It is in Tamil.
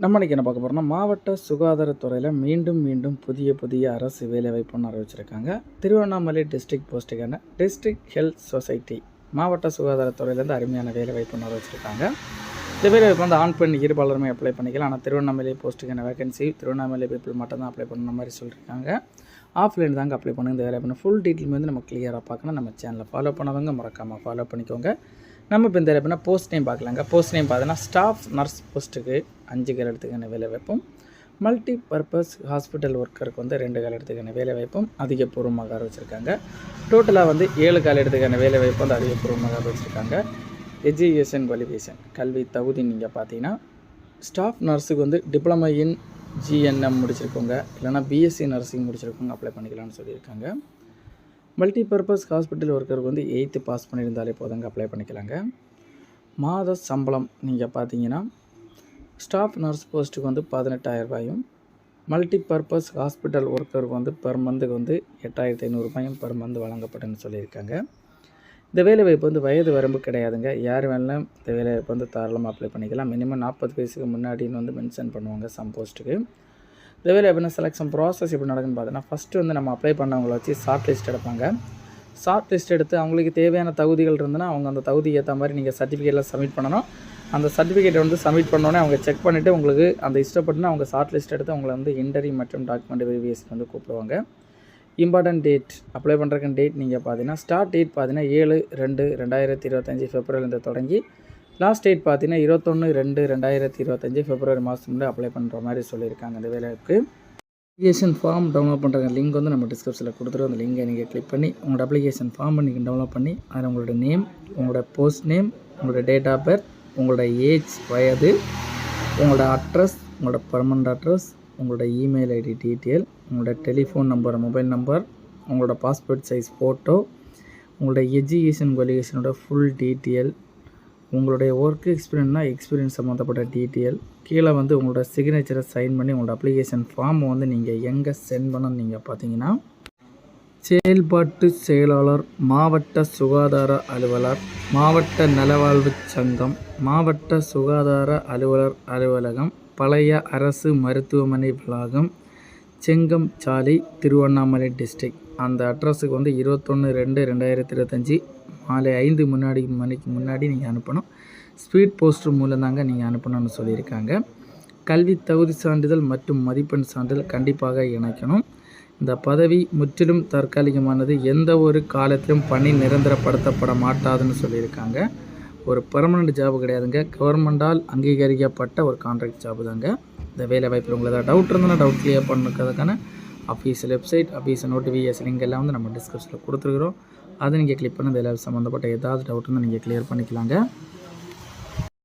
நம்ம இன்றைக்கி என்ன பார்க்க போகிறோம்னா, மாவட்ட சுகாதாரத்துறையில் மீண்டும் புதிய அரசு வேலைவாய்ப்புன்னு அறிவிச்சிருக்காங்க. திருவண்ணாமலை டிஸ்ட்ரிக்ட் போஸ்ட்டுக்கான டிஸ்ட்ரிக்ட் ஹெல்த் சொசைட்டி மாவட்ட சுகாதாரத்துறையிலேருந்து அருமையான வேலைவாய்ப்புன்னு அறிவிச்சிருக்காங்க. இந்த வேலைவாய்ப்பு வந்து ஆண் பெண் இருபாலருமே அப்ளை பண்ணிக்கலாம். ஆனால் திருவண்ணாமலை போஸ்ட்டுக்கான வேகன்சி திருவண்ணாமலை பீப்புள் மட்டும் தான் அப்ளை பண்ண மாதிரி சொல்லியிருக்காங்க. ஆஃப்லைன் தாங்க அப்ளை பண்ணுங்க. இந்த வேலை பண்ண ஃபுல் டீட்டெயில் வந்து நம்ம கிளியராக பார்க்கணும். நம்ம சேனலை ஃபாலோ பண்ணவங்க மறக்காமல் ஃபாலோ பண்ணிக்கோங்க. நம்ம இப்போ இந்த வேலை போஸ்ட் நேம் பார்க்கலாங்க. போஸ்ட் நேம் பார்த்தீங்கன்னா ஸ்டாஃப் நர்ஸ் போஸ்ட்டுக்கு 5 காலத்துக்கான வேலை வாய்ப்பும், மல்டி பர்பஸ் ஹாஸ்பிட்டல் ஒர்க்கருக்கு வந்து 2 காலத்துக்கான வேலை வாய்ப்பும் அதிகபூர்வமாக அறிவிச்சிருக்காங்க. டோட்டலாக வந்து 7 காலத்துக்கான வேலை வாய்ப்பு வந்து அதிகபூர்வமாக அறிவிச்சிருக்காங்க. எஜுகேஷன் குவாலிஃபிகேஷன் கல்வி தகுதி நீங்கள் பார்த்தீங்கன்னா ஸ்டாஃப் நர்ஸுக்கு வந்து டிப்ளமோ இன் ஜிஎன்எம் முடிச்சிருக்கோங்க, இல்லைனா பிஎஸ்சி நர்சிங் முடிச்சிருக்கோங்க அப்ளை பண்ணிக்கலாம்னு சொல்லியிருக்காங்க. மல்டி பர்பஸ் ஹாஸ்பிட்டல் ஒர்க்கருக்கு வந்து 8th பாஸ் பண்ணியிருந்தாலே போதுங்க அப்ளை பண்ணிக்கலாங்க. மாத சம்பளம் நீங்கள் பார்த்தீங்கன்னா ஸ்டாஃப் நர்ஸ் போஸ்ட்டுக்கு வந்து 18,000 ரூபாயும், மல்டி பர்பஸ் ஹாஸ்பிட்டல் ஒர்க்கருக்கு வந்து பெர் மந்த்துக்கு வந்து 8,500 ரூபாயும் பெர் மந்த் வழங்கப்படுன்னு சொல்லியிருக்காங்க. இந்த வேலைவாய்ப்பு வந்து வயது வரம்பு கிடையாதுங்க. யார் வேணாலும் இந்த வேலைவாய்ப்பு வந்து தாராளமாக அப்ளை பண்ணிக்கலாம். மினிமம் 40 வயசுக்கு முன்னாடின்னு வந்து மென்ஷன் பண்ணுவாங்க சம் போஸ்ட்டுக்கு. இந்த வேலை எப்படின்னா செலெக்ஷன் ப்ராசஸ் எப்படி நடக்குன்னு பார்த்தீங்கன்னா, ஃபஸ்ட்டு வந்து நம்ம அப்ளை பண்ணவங்கள வச்சு ஷார்ட் லிஸ்ட் எடுப்பாங்க. ஷார்ட் லிஸ்ட் எடுத்து அவங்களுக்கு தேவையான தகுதிகள் இருந்ததுன்னா அவங்க அந்த தகுதிக்கு ஏற்ற மாதிரி நீங்கள் சர்டிஃபிகேட்லாம் சப்மிட் பண்ணணும். அந்த சர்டிஃபிகேட்டை வந்து சப்மிட் பண்ணோன்னே அவங்க செக் பண்ணிவிட்டு உங்களுக்கு அந்த இஷ்டப்பட்டுனா அவங்க ஷார்ட் லிஸ்ட் எடுத்து அவங்களை வந்து இன்டர்வியூ மற்றும் டாக்குமெண்ட் வெரிஃபிகேஷன் வந்து கூப்பிடுவாங்க. இம்பார்ட்டன்ட் டேட் அப்ளை பண்ணுறதுக்கு டேட் நீங்கள் பார்த்தீங்கன்னா ஸ்டார்ட் டேட் பார்த்தீங்கன்னா 7/2/2025 ஃபெப்ரவரிலேருந்து தொடங்கி லாஸ்ட் டேட் பார்த்தீங்கன்னா 21/2/2025 ஃபெப்ரவரி மாதம் வந்து அப்ளை பண்ணுற மாதிரி சொல்லியிருக்காங்க. இந்த வேலைக்கு அப்ளிகேஷன் ஃபார்ம் டவுன்லோட் பண்ணுற லிங்க் வந்து நம்ம டிஸ்கிரிப்ஷனில் கொடுத்துருவோம். அந்த லிங்கை நீங்கள் கிளிக் பண்ணி உங்களோட அப்ளிகேஷன் ஃபார்மை நீங்கள் டவுன்லோட் பண்ணி அதில் உங்களோட நேம், உங்களோட போஸ்ட் நேம், உங்களோட டேட் ஆஃப் பர்த், உங்களோட ஏஜ் வயது, உங்களோட அட்ரஸ், உங்களோட பர்மனண்ட் அட்ரஸ், உங்களோட இமெயில் ஐடி டீட்டெயில், உங்களோட டெலிஃபோன் நம்பர், மொபைல் நம்பர், உங்களோட பாஸ்போர்ட் சைஸ் ஃபோட்டோ, உங்களோட எஜுகேஷன் குவாலிஃபிகேஷனோட ஃபுல் டீட்டெயில், உங்களுடைய ஒர்க் எக்ஸ்பீரியன்ஸ் சம்மந்தப்பட்ட டீட்டெயில், கீழே வந்து உங்களோட சிக்னேச்சரை சைன் பண்ணி உங்களோட அப்ளிகேஷன் ஃபார்மை வந்து நீங்கள் எங்கே சென்ட் பண்ணணும்னு நீங்கள் பார்த்தீங்கன்னா செயல்பாட்டு செயலாளர், மாவட்ட சுகாதார அலுவலர், மாவட்ட நலவாழ்வு சங்கம், மாவட்ட சுகாதார அலுவலர் அலுவலகம், பழைய அரசு மருத்துவமனை வளாகம், செங்கம் சாலை, திருவண்ணாமலை டிஸ்ட்ரிக்ட். அந்த அட்ரஸுக்கு வந்து 21/2/2025 மாலை 5 மணிக்கு முன்னாடி நீங்கள் அனுப்பணும். ஸ்பீட் போஸ்டர் மூலம் தாங்க நீங்கள் அனுப்பணும்னு சொல்லியிருக்காங்க. கல்வி தகுதி சான்றிதழ் மற்றும் மதிப்பெண் சான்றிதழ் கண்டிப்பாக இணைக்கணும். இந்த பதவி முற்றிலும் தற்காலிகமானது, எந்த ஒரு காலத்திலும் பணி நிரந்தரப்படுத்தப்பட மாட்டாதுன்னு சொல்லியிருக்காங்க. ஒரு பெர்மனண்ட் ஜாப் கிடையாதுங்க, கவர்மெண்டால் அங்கீகரிக்கப்பட்ட ஒரு கான்ட்ராக்ட் ஜாப் தாங்க. இந்த வேலை வாய்ப்பில் உங்களுக்கு ஏதாவது டவுட் இருந்ததுன்னா டவுட் கிளியர் பண்ணுறதுக்கான official website, official notification link எல்லாம் வந்து நம்ம டிஸ்கிரிப்ஷனில் கொடுத்துருக்குறோம். அதை நீங்கள் கிளிக் பண்ணி இந்த சம்மந்தப்பட்ட ஏதாவது டவுட் இருந்தால் நீங்கள் கிளியர் பண்ணிக்கலாங்க.